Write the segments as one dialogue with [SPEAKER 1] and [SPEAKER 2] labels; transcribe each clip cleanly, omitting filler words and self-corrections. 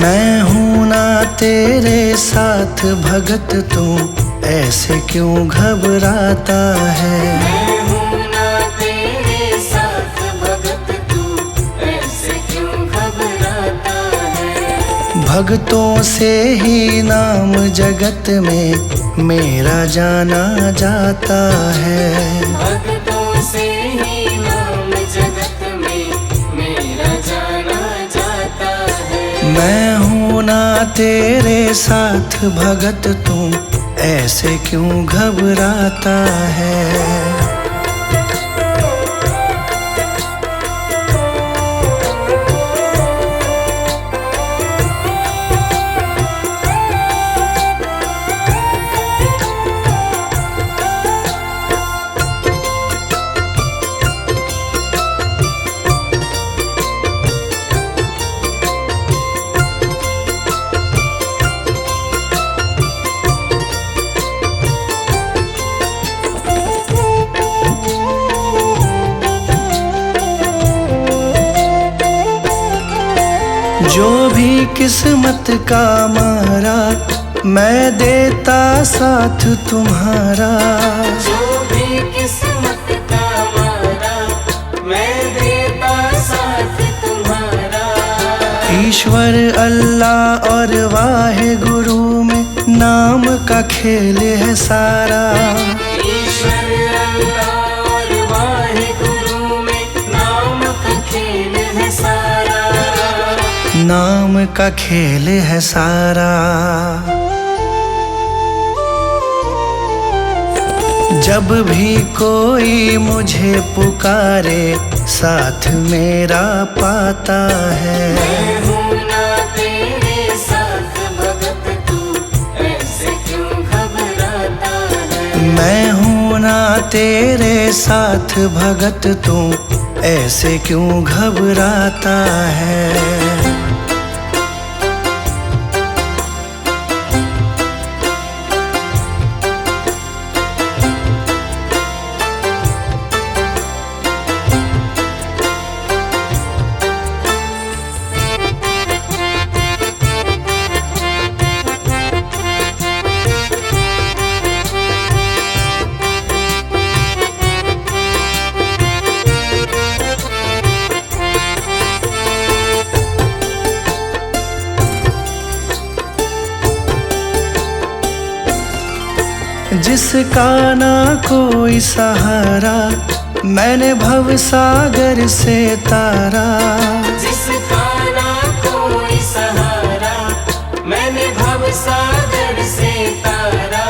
[SPEAKER 1] मैं हूँ ना तेरे साथ भगत, तू ऐसे क्यों घबराता है।
[SPEAKER 2] मैं हूँ ना तेरे साथ भगत, तू ऐसे क्यों घबराता है।
[SPEAKER 1] भक्तों से ही नाम जगत में मेरा जाना जाता है।
[SPEAKER 2] भक्तों से ही नाम जगत में मेरा जाना जाता है।
[SPEAKER 1] मैं हूँ ना तेरे साथ भगत, तू ऐसे क्यों घबराता है। जो भी किस्मत का मारा, मैं देता साथ तुम्हारा।
[SPEAKER 2] जो भी किस्मत का मारा, मैं देता साथ तुम्हारा।
[SPEAKER 1] ईश्वर अल्लाह और वाहे गुरु में नाम का खेल है सारा।
[SPEAKER 2] ईश्वर अल्लाह और वाहे गुरु में नाम का खेल है सारा।
[SPEAKER 1] नाम का खेल है सारा। जब भी कोई मुझे पुकारे, साथ मेरा पाता है।
[SPEAKER 2] मैं हूँ ना तेरे साथ भगत, तू ऐसे क्यों घबराता है।
[SPEAKER 1] मैं हूँ ना तेरे साथ भगत, तू ऐसे क्यों घबराता है। जिसका ना कोई सहारा, मैंने भव सागर से तारा।
[SPEAKER 2] जिसका ना कोई सहारा, मैंने भव सागर से तारा।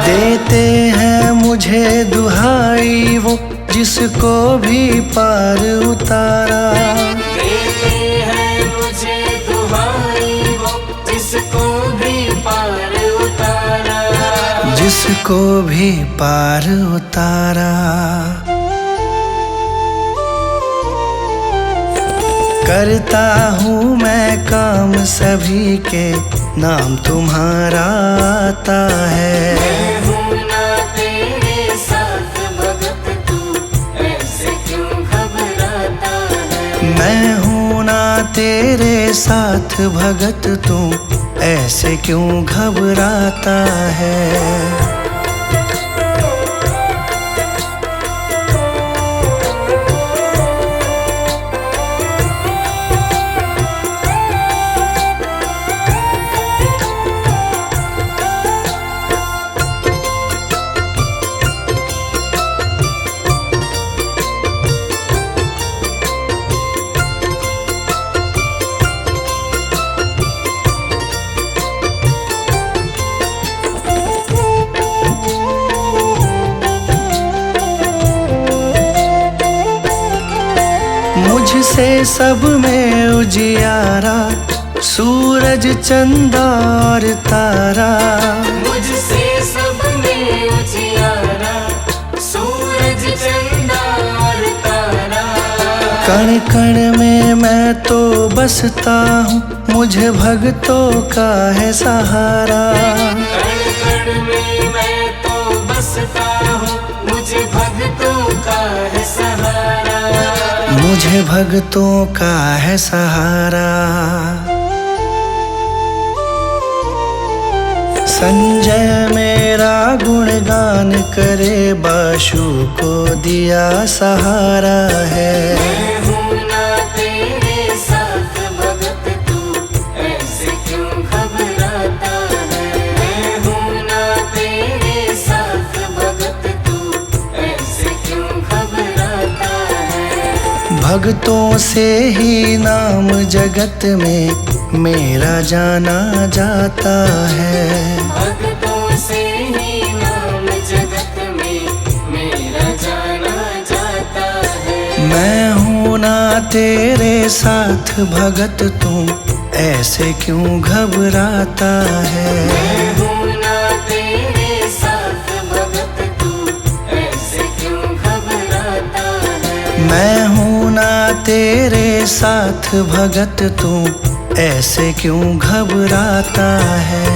[SPEAKER 1] देते हैं मुझे दुहाई वो, जिसको भी पार उतारा।
[SPEAKER 2] देते हैं मुझे दुहाई वो, जिसको भी पार उतारा।
[SPEAKER 1] जिसको भी पार उतारा। करता हूँ मैं काम सभी के, नाम तुम्हारा आता है।
[SPEAKER 2] मैं हूँ ना तेरे साथ भगत, तू ऐसे क्यों घबराता है।
[SPEAKER 1] मैं हूँ ना तेरे साथ भगत, तू ऐसे क्यों घबराता है। मुझसे सब में उजियारा, सूरज चंदा और तारा।
[SPEAKER 2] मुझसे सब में उजियारा, सूरज चंदा और तारा।
[SPEAKER 1] कण कण में मैं तो बसता हूँ, मुझे भक्तों का है सहारा।
[SPEAKER 2] कण कण में मैं तो बसता हूँ, मुझे भक्तों का है सहारा।
[SPEAKER 1] मुझे भक्तों का है सहारा। संजय मेरा गुणगान करे, बाशु को दिया सहारा है।
[SPEAKER 2] मैं हूँ ना तेरे साथ भगत, तू ऐसे क्यों घबराता है। मैं हूँ ना तेरे साथ भगत, तू ऐसे क्यों घबराता है।
[SPEAKER 1] भक्तों से ही नाम जगत में मेरा जाना जाता है।
[SPEAKER 2] भक्तों से ही नाम जगत में मेरा जाना जाता है।
[SPEAKER 1] मैं हूँ ना तेरे साथ भगत, तू ऐसे क्यों घबराता है।
[SPEAKER 2] मैं हूँ ना तेरे साथ भगत, तू ऐसे क्यों घबराता है।
[SPEAKER 1] मैं हूँ ना तेरे साथ भगत, तू ऐसे क्यों घबराता है।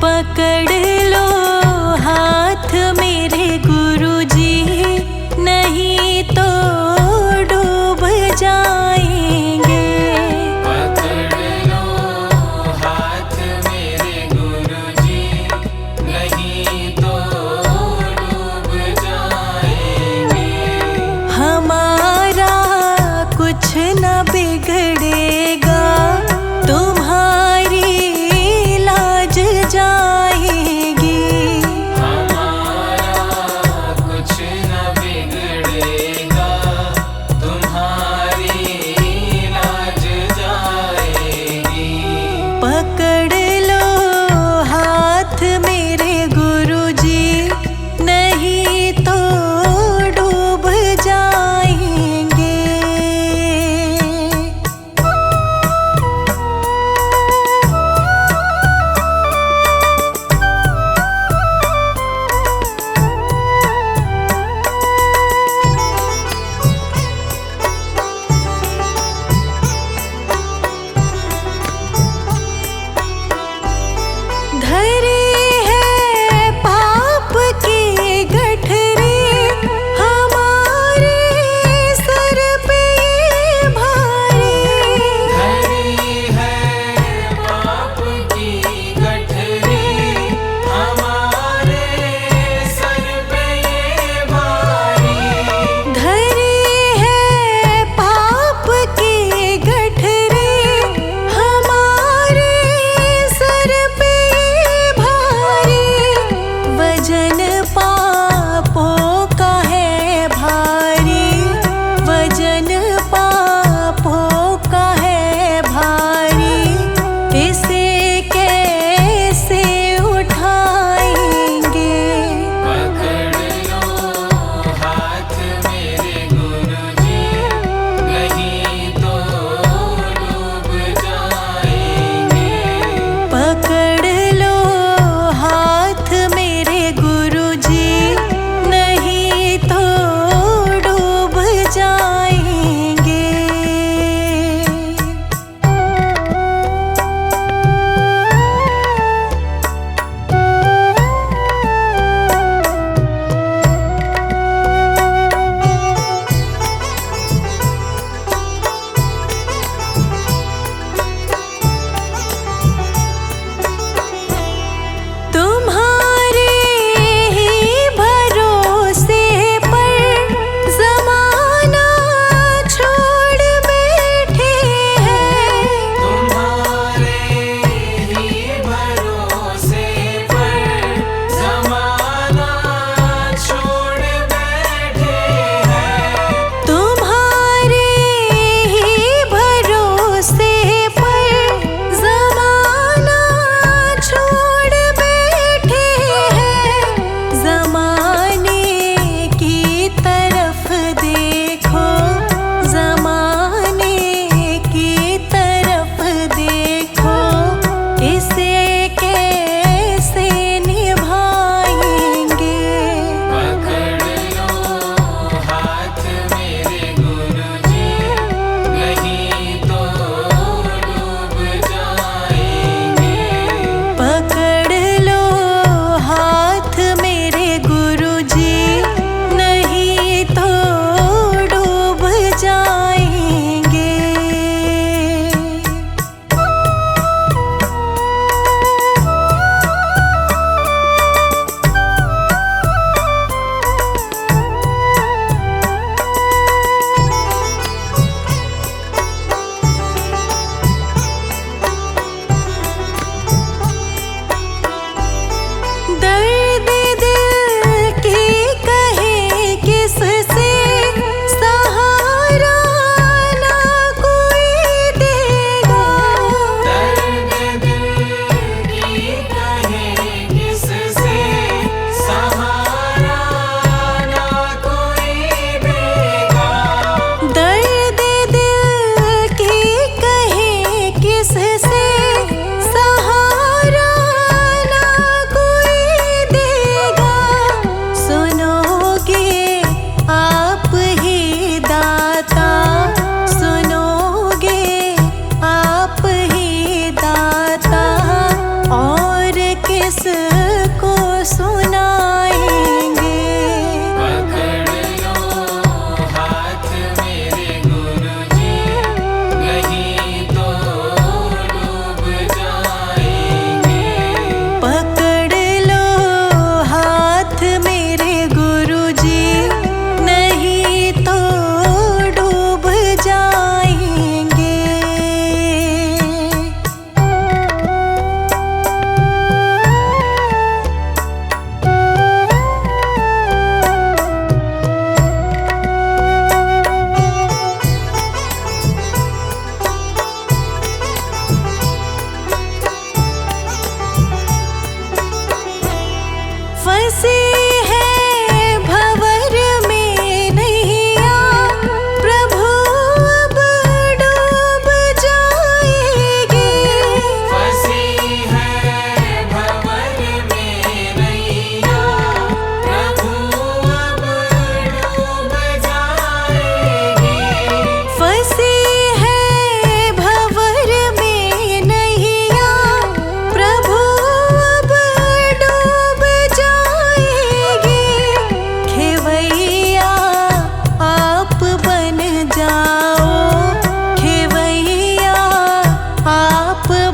[SPEAKER 3] पकड़ लो हाथ मेरे गुरुजी, नहीं तो डूब जाएंगे।
[SPEAKER 2] पकड़ लो हाथ मेरे गुरुजी, नहीं तो डूब जाएंगे।
[SPEAKER 3] हमारा कुछ न बिगड़ेगा, तुम्हारी लाज जाएगी।
[SPEAKER 2] हमारा कुछ न बिगड़ेगा, तुम्हारी लाज जाएगी।
[SPEAKER 3] पकड़ लो हाथ मेरे गुरुजी, नहीं तो डूब जाएंगे।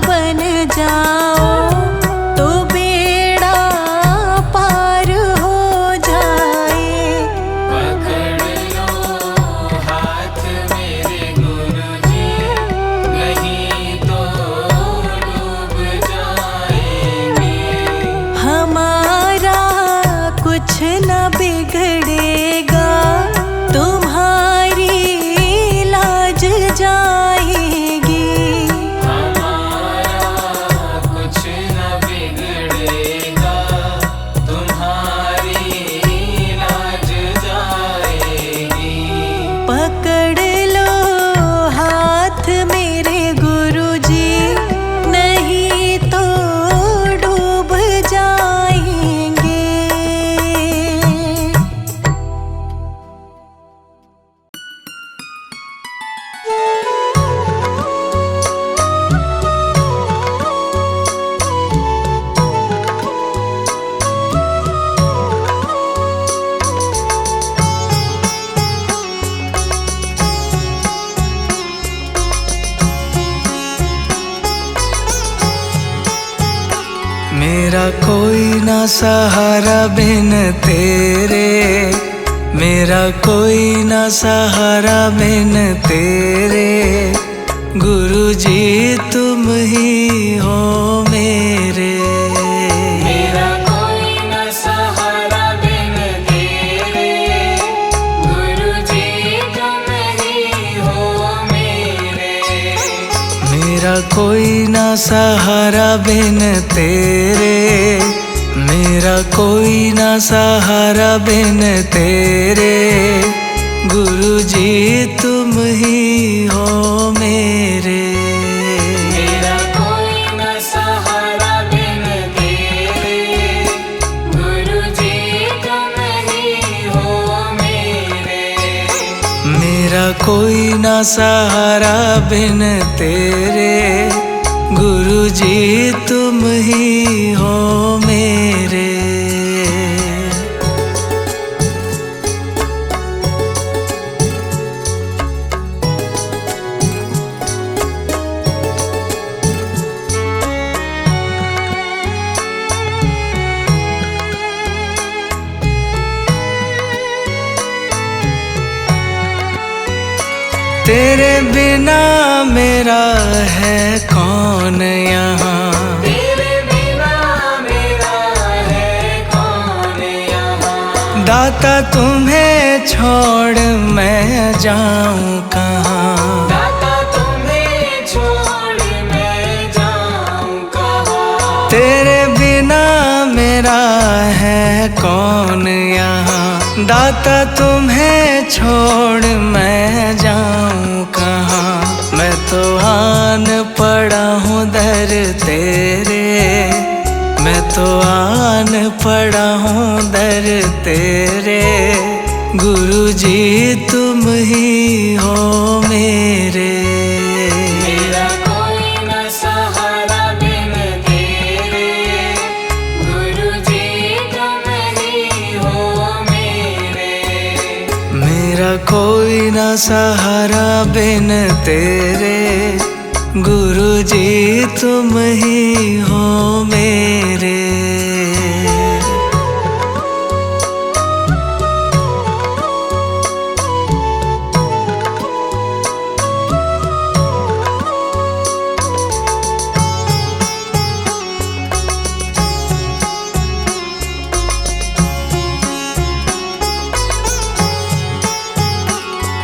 [SPEAKER 3] बन जाओ तो बेड़ा पार हो जाए।
[SPEAKER 2] पकड़ लो हाथ मेरे गुरुजी, नहीं तो डूब जाएंगे।
[SPEAKER 3] हमारा कुछ न बिगड़ेगा, तुम्हारी लाज जाएगी।
[SPEAKER 2] हमारा कुछ न बिगड़ेगा, तुम्हारी लाज जाएगी।
[SPEAKER 3] पकड़ लो हाथ मेरे गुरुजी, नहीं तो डूब जाएंगे।
[SPEAKER 1] मेरा कोई ना सहारा बिन तेरे, मेरा कोई ना सहारा बिन तेरे। गुरुजी तुम ही हो मेरे।
[SPEAKER 2] मेरा कोई न सहारा बिन तेरे, गुरुजी तुम ही हो मेरे।
[SPEAKER 1] मेरा कोई ना सहारा बिन तेरे, मेरा कोई ना सहारा बिन तेरे। गुरुजी तुम ही हो मेरे।
[SPEAKER 2] मेरा कोई न सहारा बिन तेरे, गुरुजी तुम ही हो मेरे।
[SPEAKER 1] मेरा कोई ना सहारा बिन तेरे। गुरुजी तुम ही हो मेरे। तेरे बिना मेरा है कौन यहाँ,
[SPEAKER 2] तेरे बिना मेरा है कौन यहाँ।
[SPEAKER 1] दाता तुम्हें छोड़ मैं जाऊँ कहाँ।
[SPEAKER 2] दाता तुम्हें छोड़ मैं जाऊँ कहाँ।
[SPEAKER 1] तेरे बिना मेरा है कौन यहाँ, दाता तुम्हें छोड़ मैं जाऊँ कहाँ। मैं तो आन पड़ा हूँ दर तेरे, मैं तो आन पड़ा हूँ दर तेरे। गुरुजी तुम ही हो मेरे।
[SPEAKER 2] मेरा कोई न सहारा बिन तेरे, गुरुजी तुम ही हो मेरे।
[SPEAKER 1] मेरा कोई ना सहारा बिन तेरे। गुरुजी तुम ही हो मेरे।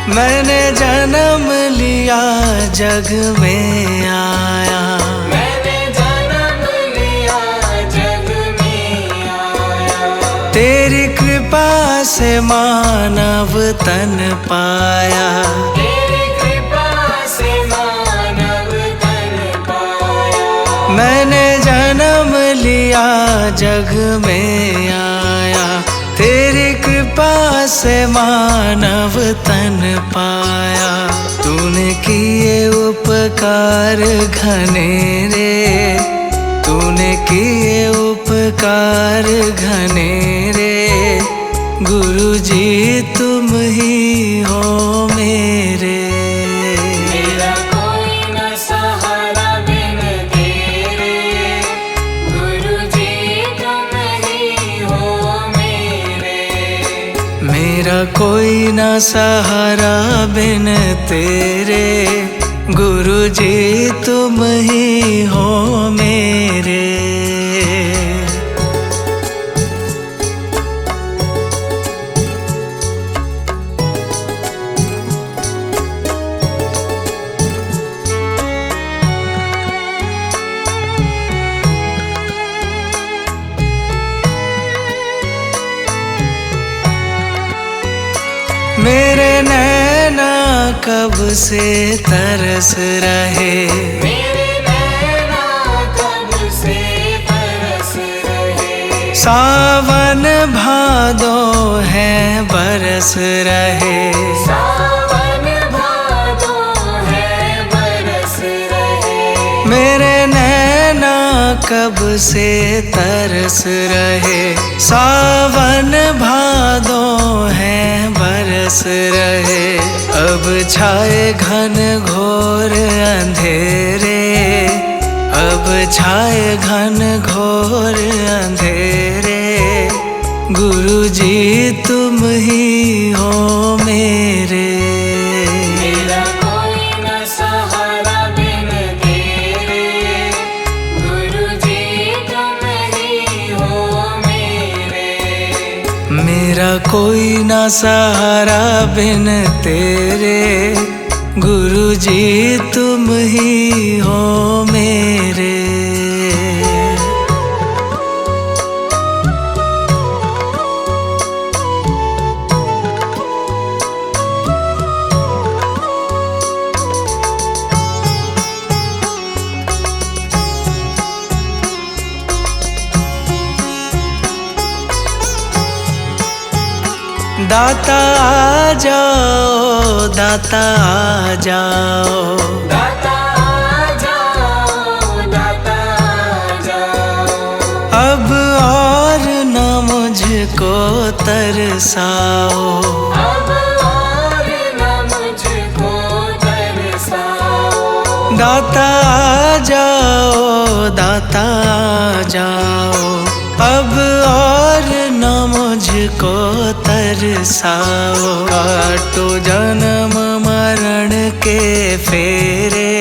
[SPEAKER 1] मैंने जन्म लिया जग में आया,
[SPEAKER 2] मैंने जन्म लिया जग में आया।
[SPEAKER 1] तेरी कृपा से मानव तन पाया।
[SPEAKER 2] तेरी कृपा से मानव तन पाया।
[SPEAKER 1] मैंने जन्म लिया जग में आया, तेरी कृपा से मानव तन पाया। तूने किए उपकार घनेरे, तूने किए उपकार घनेरे। गुरुजी तुम ही हो मेरे।
[SPEAKER 2] मेरा कोई न सहारा बिन तेरे,
[SPEAKER 1] मेरा कोई ना सहारा बिन तेरे, गुरु जी तुम ही हो मेरे। मेरे नैना कब से तरस रहे,
[SPEAKER 2] मेरे नैना कब से तरस रहे।
[SPEAKER 1] सावन भादो है बरस रहे,
[SPEAKER 2] सावन भादो है बरस रहे।
[SPEAKER 1] मेरे नैना कब से तरस रहे, सावन भादो है बरस रहे। अब छाए घन घोर अंधेरे, अब छाए घन घोर अंधेरे, गुरु जी तुम ही हो मेरे।
[SPEAKER 2] मेरा कोई न सहारा बिन तेरे, गुरु जी तुम ही हो मेरे।
[SPEAKER 1] मेरा कोई ना सहारा बिन तेरे, गुरु जी तुम ही हो मेरे। दाता आ जाओ, दाता आ जाओ,
[SPEAKER 2] दाता आ जाओ, दाता आ जाओ।
[SPEAKER 1] अब और न मुझको तरसाओ,
[SPEAKER 2] अब और न मुझको तरसाओ।
[SPEAKER 1] दाता आ जाओ, दाता आ जाओ, अब और न मुझको तरसाओ। काटो जन्म मरण के फेरे,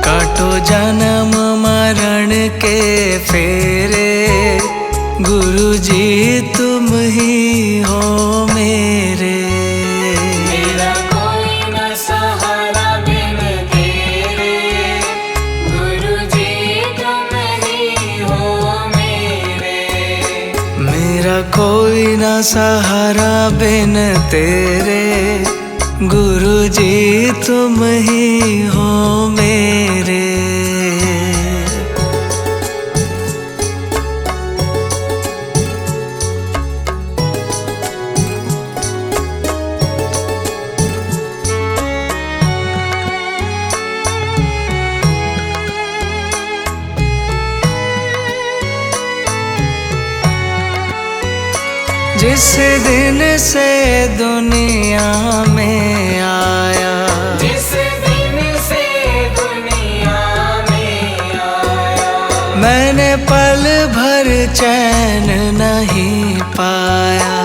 [SPEAKER 1] काटो जन्म मरण के फेरे, गुरु जी तुम ही हो मेरे।
[SPEAKER 2] मेरा कोई न सहारा बिन तेरे, गुरु जी तुम ही हो मेरे।
[SPEAKER 1] मेरा कोई ना सहारा बिन तेरे, गुरु जी तुम ही हो मेरे। जिस दिन से दुनिया में आया,
[SPEAKER 2] जिस दिन से दुनिया में आया,
[SPEAKER 1] मैंने पल भर चैन नहीं पाया,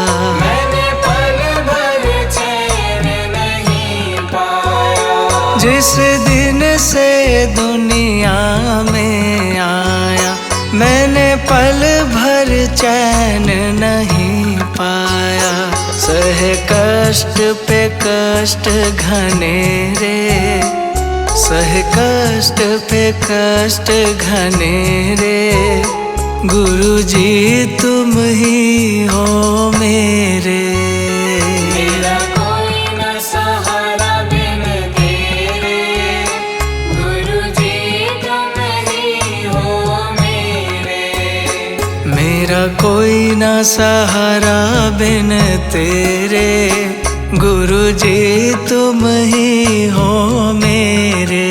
[SPEAKER 2] मैंने पल भर चैन नहीं पाया।
[SPEAKER 1] जिस दिन से दुनिया में आया, मैंने पल भर चैन नहीं पाया। सह कष्ट पे कष्ट घनेरे, सह कष्ट पे कष्ट घनेरे, गुरु जी तुम ही हो मेरे।
[SPEAKER 2] मेरा कोई न सहारा बिन तेरे, गुरु जी तुम ही हो मेरे।
[SPEAKER 1] मेरा कोई ना सहारा बिन तेरे, गुरु जी तुम ही हो मेरे।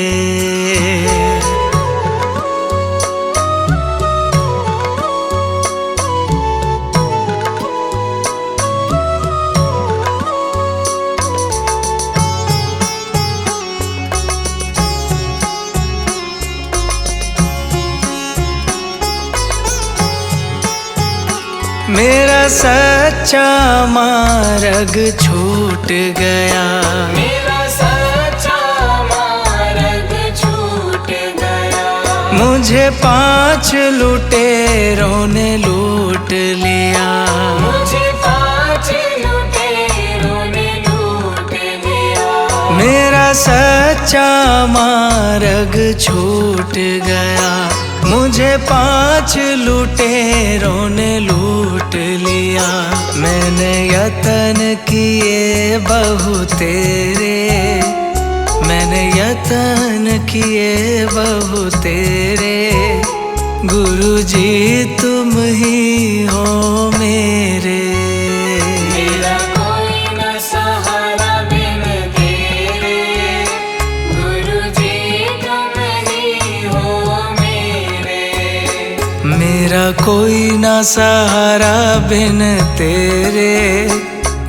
[SPEAKER 1] मेरा सच्चा मार्ग छूट गया,
[SPEAKER 2] मेरा सच्चा मार्ग छूट गया।
[SPEAKER 1] मुझे 5 लुटेरों ने लूट लिया,
[SPEAKER 2] मुझे 5 लुटेरों ने लूट लिया।
[SPEAKER 1] मेरा सच्चा मार्ग छूट गया, मुझे 5 लुटेरों ने लूट लिया। मैंने यतन किए बहु तेरे, मैंने यतन किए बहु तेरे, गुरुजी तुम ही हो मेरे।
[SPEAKER 2] मेरा कोई न सहारा बिन तेरे, गुरुजी तुम ही हो मेरे।
[SPEAKER 1] मेरा कोई ना सहारा बिन तेरे,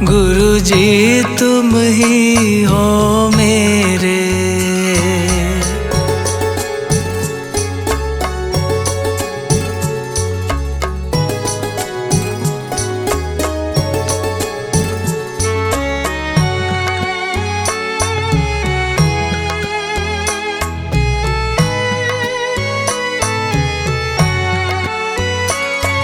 [SPEAKER 1] गुरुजी तुम ही हो मेरे।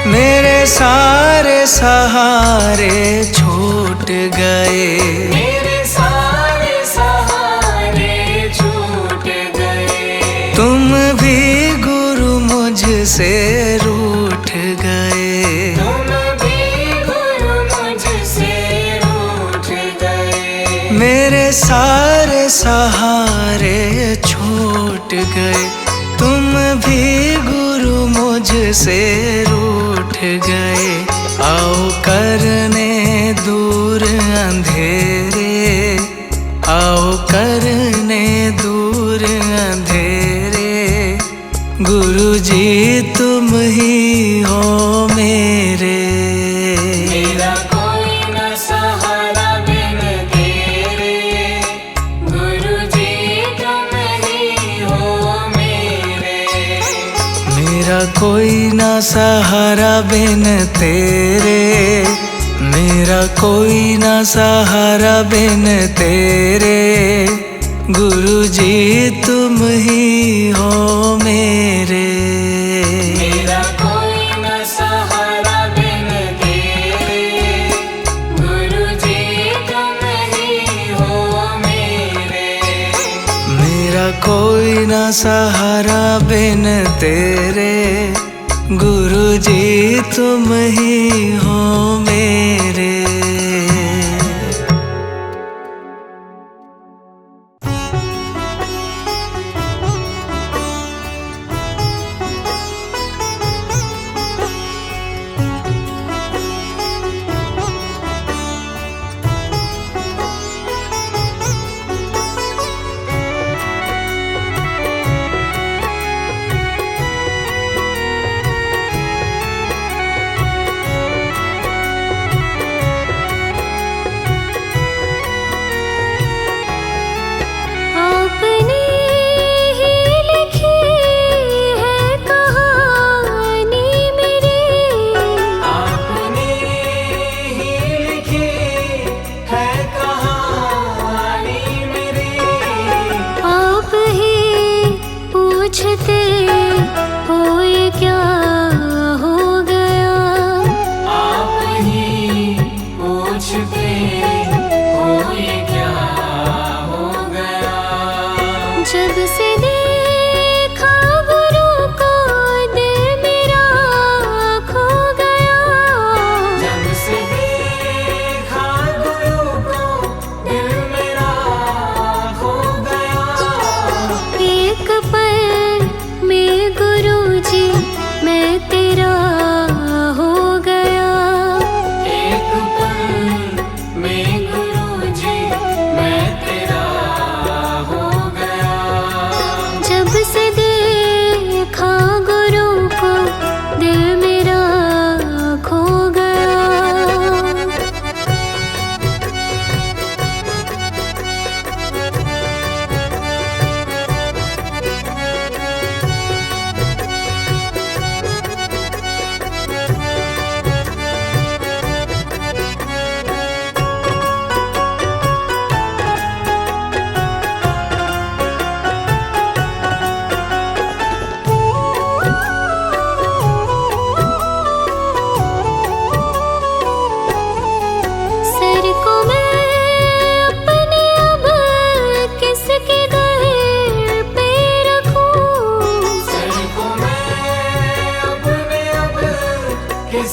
[SPEAKER 1] मेरे सारे सहारे छूट गए,
[SPEAKER 2] मेरे सारे सहारे छूट गए।
[SPEAKER 1] तुम भी गुरु मुझसे रूठ गए,
[SPEAKER 2] तुम भी गुरु मुझसे रूठ गए।
[SPEAKER 1] मेरे सारे सहारे छूट गए, तुम भी गुरु मुझसे रूठ गए। आओ करने दूर अंधेरे, आओ करने दूर अंधेरे, गुरुजी तुम ही हो मेरे।
[SPEAKER 2] मेरा कोई न सहारा बिन तेरे, गुरुजी तुम ही हो मेरे।
[SPEAKER 1] मेरा कोई ना सहारा बिन तेरे, मेरा कोई ना सहारा बिन तेरे, गुरुजी तुम ही हो मेरे।
[SPEAKER 2] मेरा कोई न सहारा बिन तेरे, गुरुजी तुम ही हो मेरे।
[SPEAKER 1] मेरा कोई ना सहारा बिन तेरे, गुरुजी तुम ही हो मेरे।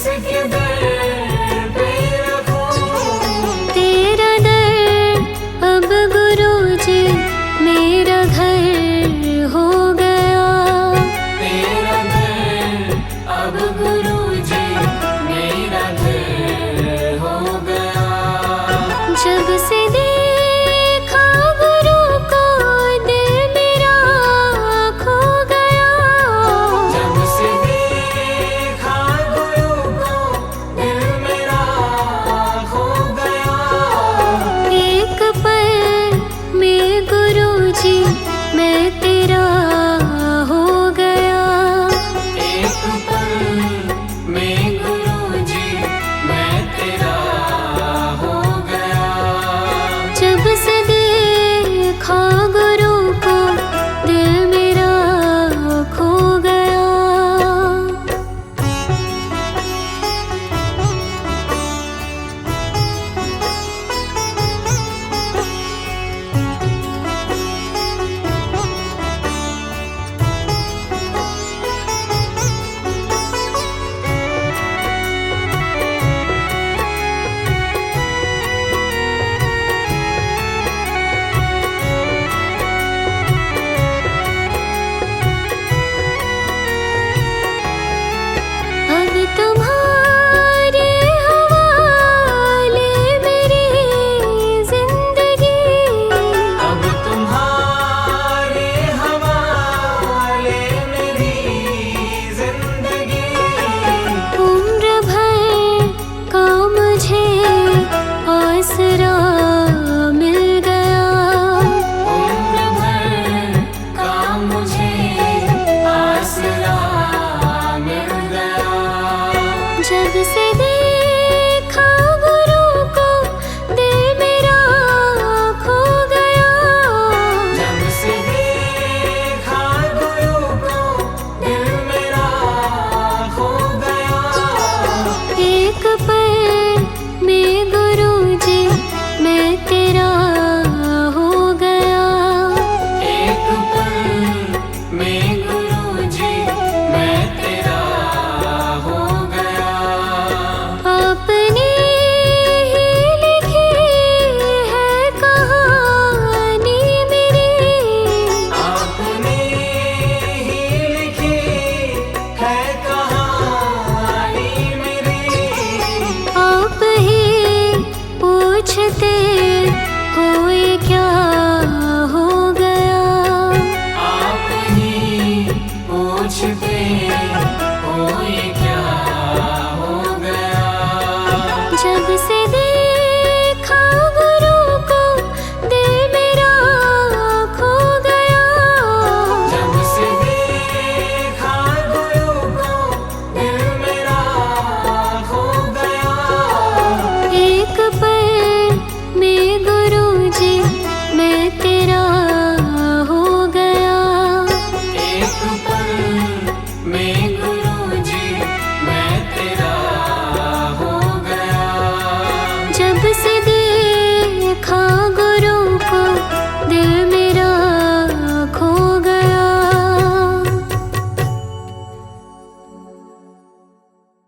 [SPEAKER 2] सके